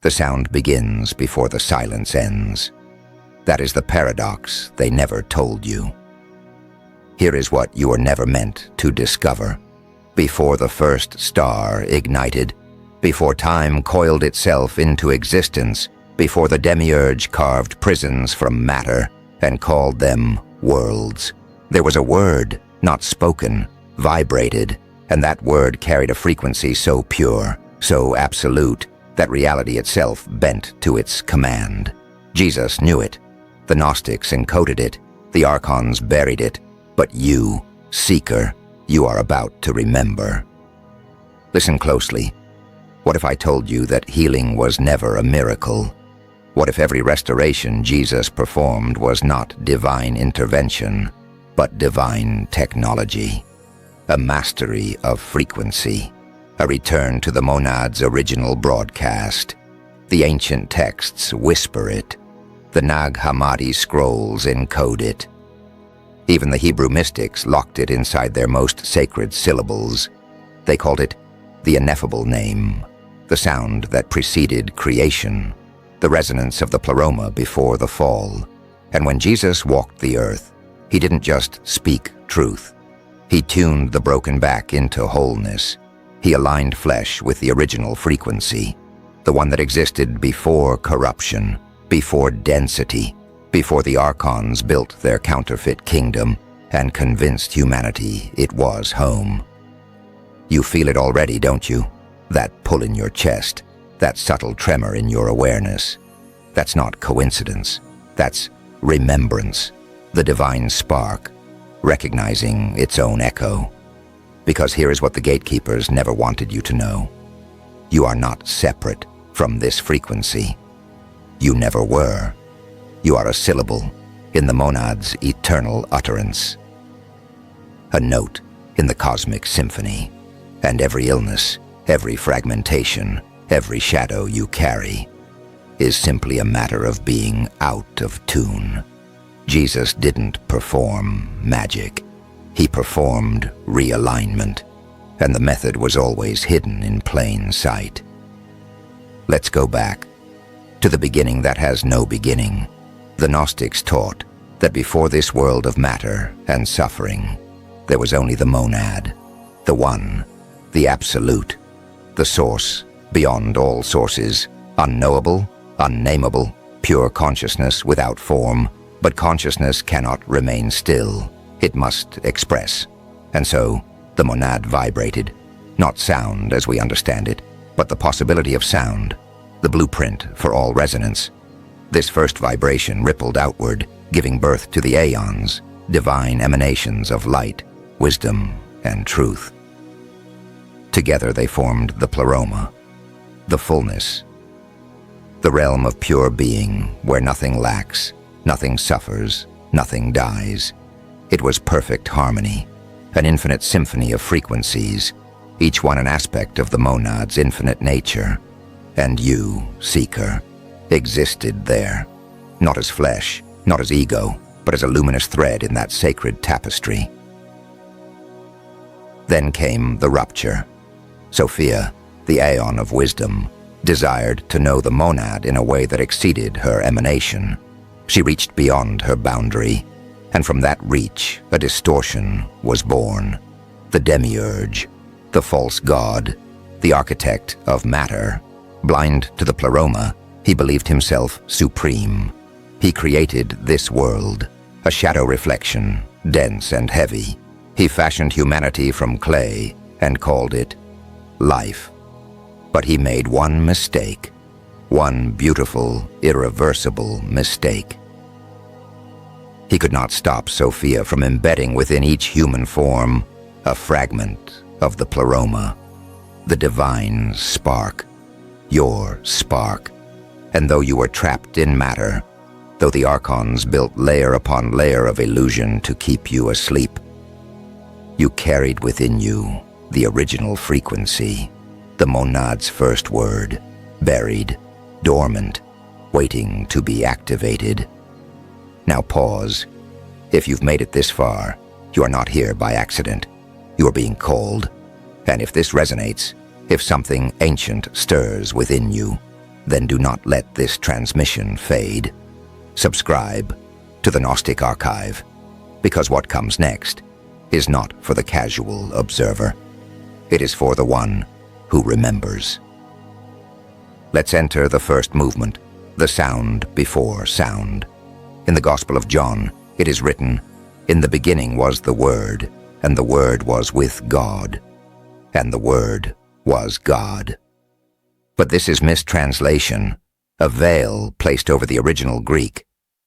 The sound begins before the silence ends. That is the paradox they never told you. Here is what you were never meant to discover. Before the first star ignited, before time coiled itself into existence, before the Demiurge carved prisons from matter and called them worlds, there was a word, not spoken, vibrated, and that word carried a frequency so pure, so absolute, that reality itself bent to its command. Jesus knew it. The Gnostics encoded it. The Archons buried it. But you, seeker, you are about to remember. Listen closely. What if I told you that healing was never a miracle? What if every restoration Jesus performed was not divine intervention, but divine technology? A mastery of frequency. A return to the monad's original broadcast. The ancient texts whisper it. The Nag Hammadi scrolls encode it. Even the Hebrew mystics locked it inside their most sacred syllables. They called it the ineffable name, the sound that preceded creation, the resonance of the Pleroma before the fall. And when Jesus walked the earth, he didn't just speak truth. He tuned the broken back into wholeness. He aligned flesh with the original frequency, the one that existed before corruption, before density, before the Archons built their counterfeit kingdom and convinced humanity it was home. You feel it already, don't you? That pull in your chest, that subtle tremor in your awareness. That's not coincidence. That's remembrance, the divine spark, recognizing its own echo. Because here is what the gatekeepers never wanted you to know. You are not separate from this frequency. You never were. You are a syllable in the monad's eternal utterance. A note in the cosmic symphony. And every illness, every fragmentation, every shadow you carry is simply a matter of being out of tune. Jesus didn't perform magic. He performed realignment, and the method was always hidden in plain sight. Let's go back to the beginning that has no beginning. The Gnostics taught that before this world of matter and suffering, there was only the monad, the one, the absolute, the source beyond all sources, unknowable, unnameable, pure consciousness without form. But consciousness cannot remain still. It must express. And so, the monad vibrated, not sound as we understand it, but the possibility of sound, the blueprint for all resonance. This first vibration rippled outward, giving birth to the aeons, divine emanations of light, wisdom, and truth. Together they formed the Pleroma, the fullness, the realm of pure being where nothing lacks, nothing suffers, nothing dies. It was perfect harmony, an infinite symphony of frequencies, each one an aspect of the monad's infinite nature. And you, seeker, existed there, not as flesh, not as ego, but as a luminous thread in that sacred tapestry. Then came the rupture. Sophia, the aeon of wisdom, desired to know the monad in a way that exceeded her emanation. She reached beyond her boundary, and from that reach, a distortion was born. The Demiurge, the false god, the architect of matter. Blind to the Pleroma, he believed himself supreme. He created this world, a shadow reflection, dense and heavy. He fashioned humanity from clay and called it life. But he made one mistake. One beautiful, irreversible mistake. He could not stop Sophia from embedding within each human form a fragment of the Pleroma, the divine spark, your spark. And though you were trapped in matter, though the Archons built layer upon layer of illusion to keep you asleep, you carried within you the original frequency, the monad's first word, buried, dormant, waiting to be activated. Now pause. If you've made it this far, you are not here by accident. You are being called. And if this resonates, if something ancient stirs within you, then do not let this transmission fade. Subscribe to the Gnostic Archive, because what comes next is not for the casual observer. It is for the one who remembers. Let's enter the first movement, the sound before sound. In the Gospel of John, it is written, "In the beginning was the Word, and the Word was with God, and the Word was God." But this is mistranslation, a veil placed over the original Greek.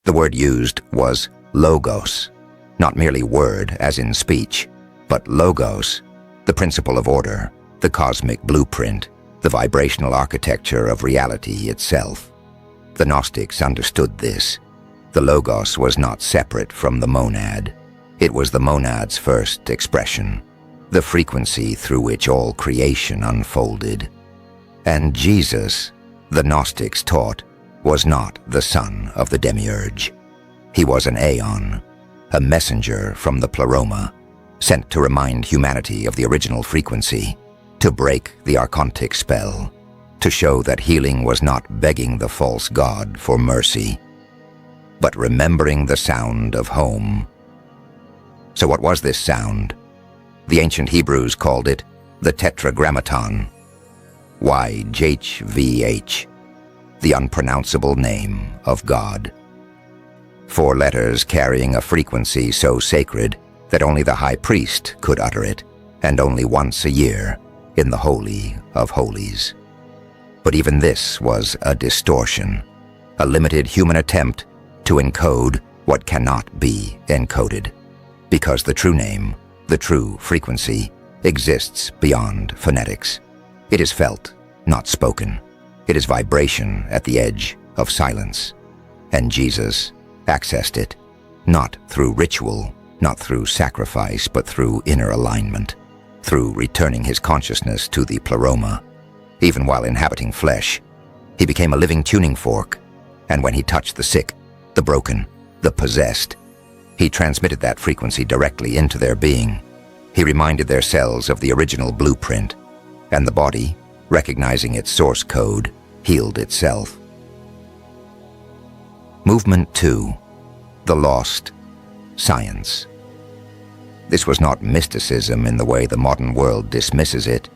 The word used was logos, not merely word as in speech, but logos, the principle of order, the cosmic blueprint, the vibrational architecture of reality itself. The Gnostics understood this. The logos was not separate from the monad. It was the monad's first expression, the frequency through which all creation unfolded. And Jesus, the Gnostics taught, was not the son of the Demiurge. He was an aeon, a messenger from the Pleroma, sent to remind humanity of the original frequency, to break the Archontic spell, to show that healing was not begging the false god for mercy, but remembering the sound of home. So what was this sound? The ancient Hebrews called it the Tetragrammaton, YHVH, the unpronounceable name of God. 4 letters carrying a frequency so sacred that only the high priest could utter it, and only once a year in the Holy of Holies. But even this was a distortion, a limited human attempt to encode what cannot be encoded, because the true name, the true frequency, exists beyond phonetics. It is felt, not spoken. It is vibration at the edge of silence. And Jesus accessed it, not through ritual, not through sacrifice, but through inner alignment, through returning his consciousness to the Pleroma. Even while inhabiting flesh, he became a living tuning fork, and when he touched the sick, the broken, the possessed, he transmitted that frequency directly into their being. He reminded their cells of the original blueprint, and the body, recognizing its source code, healed itself. Movement 2. The Lost Science. This was not mysticism in the way the modern world dismisses it.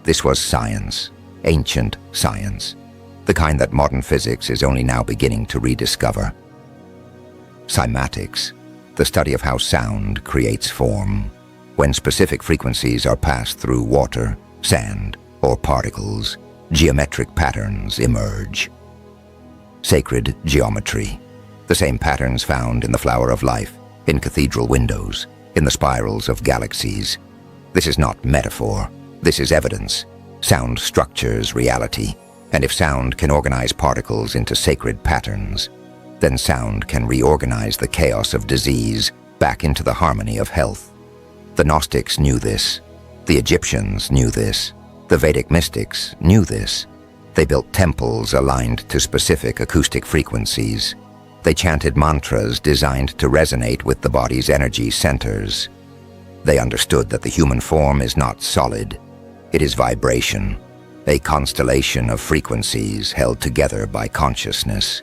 This was science, ancient science, the kind that modern physics is only now beginning to rediscover. Cymatics, the study of how sound creates form, when specific frequencies are passed through water, sand, or particles, geometric patterns emerge. Sacred geometry, the same patterns found in the flower of life, in cathedral windows, in the spirals of galaxies. This is not metaphor, this is evidence. Sound structures reality, and if sound can organize particles into sacred patterns, then sound can reorganize the chaos of disease back into the harmony of health. The Gnostics knew this. The Egyptians knew this. The Vedic mystics knew this. They built temples aligned to specific acoustic frequencies. They chanted mantras designed to resonate with the body's energy centers. They understood that the human form is not solid. It is vibration, a constellation of frequencies held together by consciousness.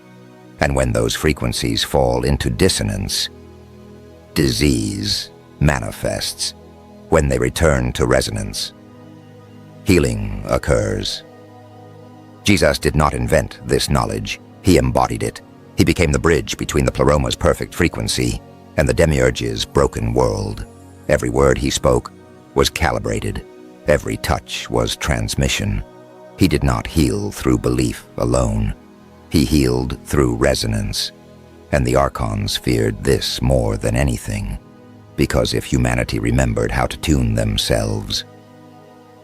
And when those frequencies fall into dissonance, disease manifests. When they return to resonance, healing occurs. Jesus did not invent this knowledge. He embodied it. He became the bridge between the Pleroma's perfect frequency and the Demiurge's broken world. Every word he spoke was calibrated. Every touch was transmission. He did not heal through belief alone. He healed through resonance. And the Archons feared this more than anything, because if humanity remembered how to tune themselves,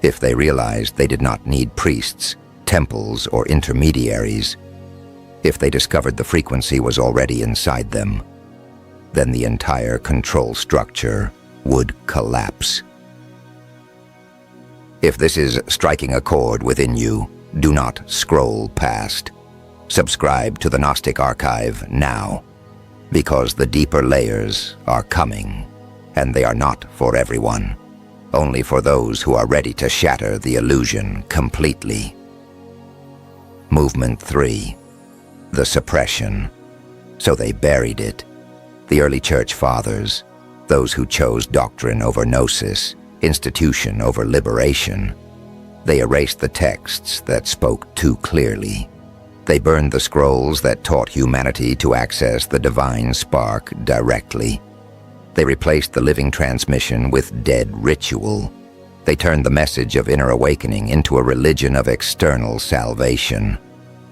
if they realized they did not need priests, temples, or intermediaries, if they discovered the frequency was already inside them, then the entire control structure would collapse. If this is striking a chord within you, do not scroll past. Subscribe to the Gnostic Archive now, because the deeper layers are coming, and they are not for everyone, only for those who are ready to shatter the illusion completely. Movement 3. The suppression. So they buried it. The early church fathers, those who chose doctrine over gnosis, institution over liberation, they erased the texts that spoke too clearly. They burned the scrolls that taught humanity to access the divine spark directly. They replaced the living transmission with dead ritual. They turned the message of inner awakening into a religion of external salvation.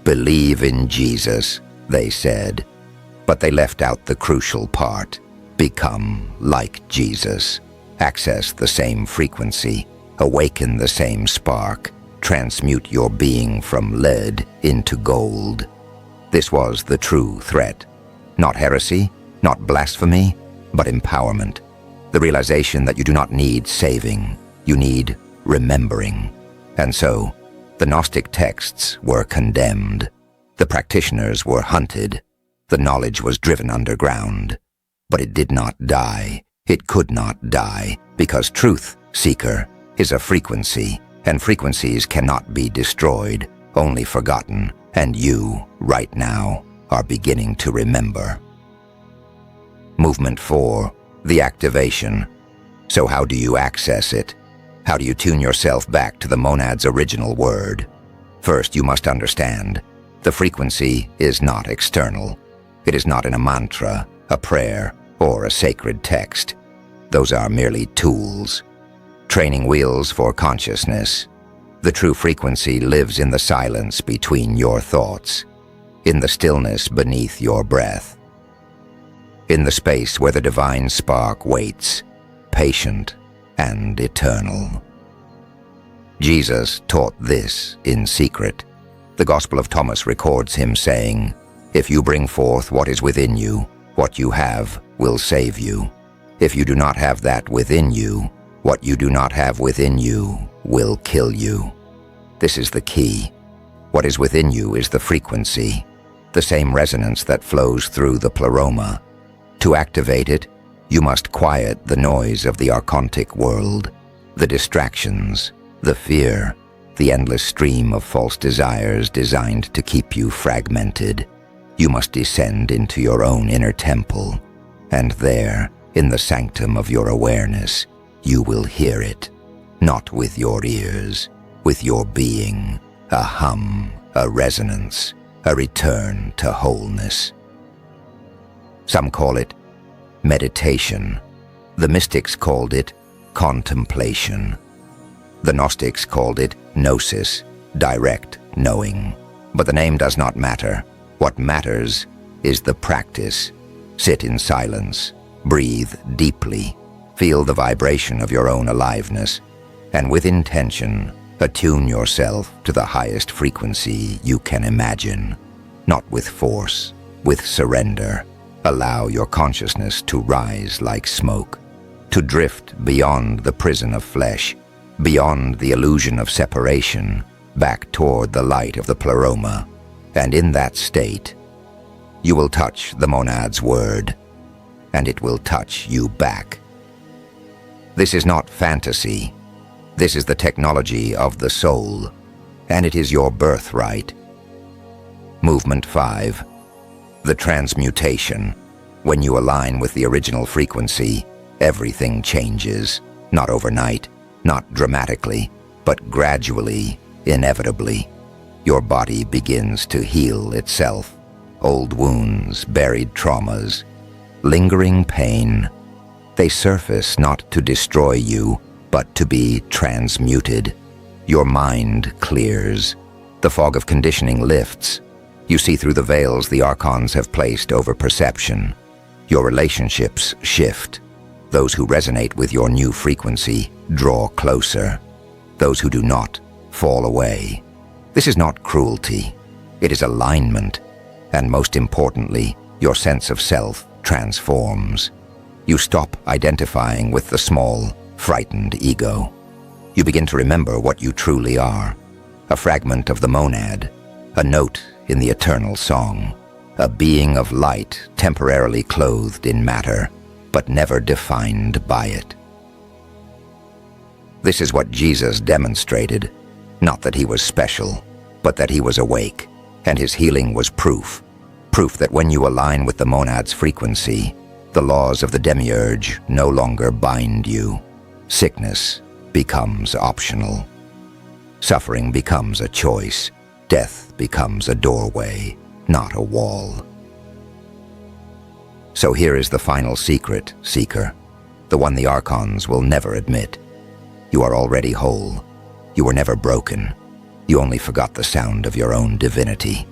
Believe in Jesus, they said. But they left out the crucial part. Become like Jesus. Access the same frequency. Awaken the same spark. Transmute your being from lead into gold. This was the true threat. Not heresy, not blasphemy, but empowerment. The realization that you do not need saving. You need remembering. And so, the Gnostic texts were condemned. The practitioners were hunted. The knowledge was driven underground. But it did not die. It could not die, because truth, seeker, is a frequency, and frequencies cannot be destroyed, only forgotten, and you, right now, are beginning to remember. Movement 4. The activation. So how do you access it? How do you tune yourself back to the monad's original word? First, you must understand, the frequency is not external. It is not in a mantra, a prayer, or a sacred text. Those are merely tools. Training wheels for consciousness. The true frequency lives in the silence between your thoughts, in the stillness beneath your breath, in the space where the divine spark waits, patient and eternal. Jesus taught this in secret. The Gospel of Thomas records him saying, "If you bring forth what is within you, what you have will save you. If you do not have that within you, what you do not have within you will kill you." This is the key. What is within you is the frequency, the same resonance that flows through the Pleroma. To activate it, you must quiet the noise of the archontic world, the distractions, the fear, the endless stream of false desires designed to keep you fragmented. You must descend into your own inner temple, and there, in the sanctum of your awareness, you will hear it, not with your ears, with your being, a hum, a resonance, a return to wholeness. Some call it meditation. The mystics called it contemplation. The Gnostics called it gnosis, direct knowing. But the name does not matter. What matters is the practice. Sit in silence, breathe deeply, feel the vibration of your own aliveness, and with intention, attune yourself to the highest frequency you can imagine. Not with force, with surrender. Allow your consciousness to rise like smoke, to drift beyond the prison of flesh, beyond the illusion of separation, back toward the light of the Pleroma. And in that state, you will touch the monad's word, and it will touch you back. This is not fantasy. This is the technology of the soul, and it is your birthright. Movement 5. The transmutation. When you align with the original frequency, everything changes. Not overnight, not dramatically, but gradually, inevitably. Your body begins to heal itself. Old wounds, buried traumas, lingering pain. They surface not to destroy you, but to be transmuted. Your mind clears. The fog of conditioning lifts. You see through the veils the Archons have placed over perception. Your relationships shift. Those who resonate with your new frequency draw closer. Those who do not fall away. This is not cruelty. It is alignment. And most importantly, your sense of self transforms. You stop identifying with the small, frightened ego. You begin to remember what you truly are. A fragment of the monad, a note in the eternal song, a being of light temporarily clothed in matter, but never defined by it. This is what Jesus demonstrated, not that he was special, but that he was awake, and his healing was proof that when you align with the monad's frequency, the laws of the Demiurge no longer bind you. Sickness becomes optional. Suffering becomes a choice. Death becomes a doorway, not a wall. So here is the final secret, Seeker, the one the Archons will never admit. You are already whole. You were never broken. You only forgot the sound of your own divinity.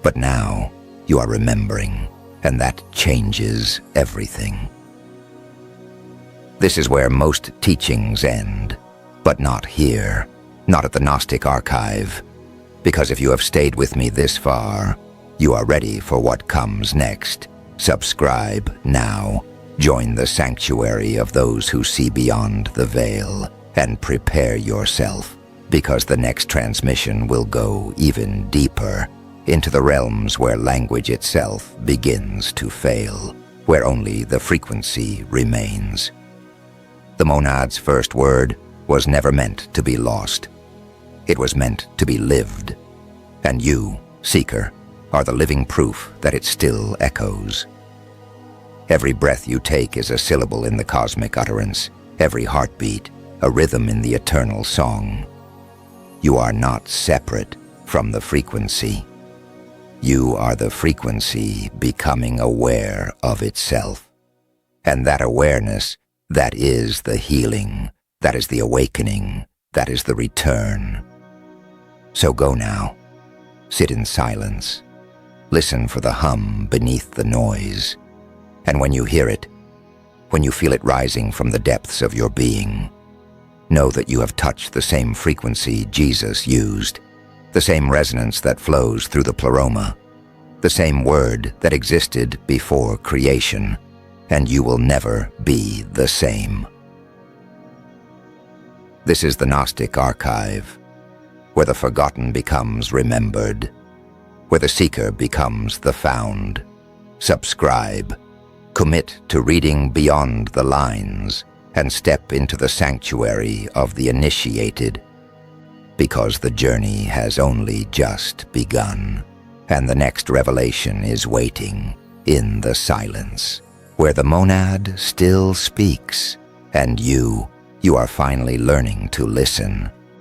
But now, you are remembering, and that changes everything. This is where most teachings end, but not here, not at the Gnostic archive, because if you have stayed with me this far, you are ready for what comes next. Subscribe now, join the sanctuary of those who see beyond the veil, and prepare yourself, because the next transmission will go even deeper into the realms where language itself begins to fail, where only the frequency remains. The monad's first word was never meant to be lost. It was meant to be lived. And you, Seeker, are the living proof that it still echoes. Every breath you take is a syllable in the cosmic utterance, every heartbeat a rhythm in the eternal song. You are not separate from the frequency. You are the frequency becoming aware of itself. And that awareness, that is the healing, that is the awakening, that is the return. So go now. Sit in silence. Listen for the hum beneath the noise. And when you hear it, when you feel it rising from the depths of your being, know that you have touched the same frequency Jesus used, the same resonance that flows through the Pleroma, the same word that existed before creation, and you will never be the same. This is the Gnostic archive, where the forgotten becomes remembered, where the seeker becomes the found. Subscribe. Commit to reading beyond the lines and step into the sanctuary of the initiated, because the journey has only just begun, and the next revelation is waiting in the silence, where the monad still speaks, and you are finally learning to listen.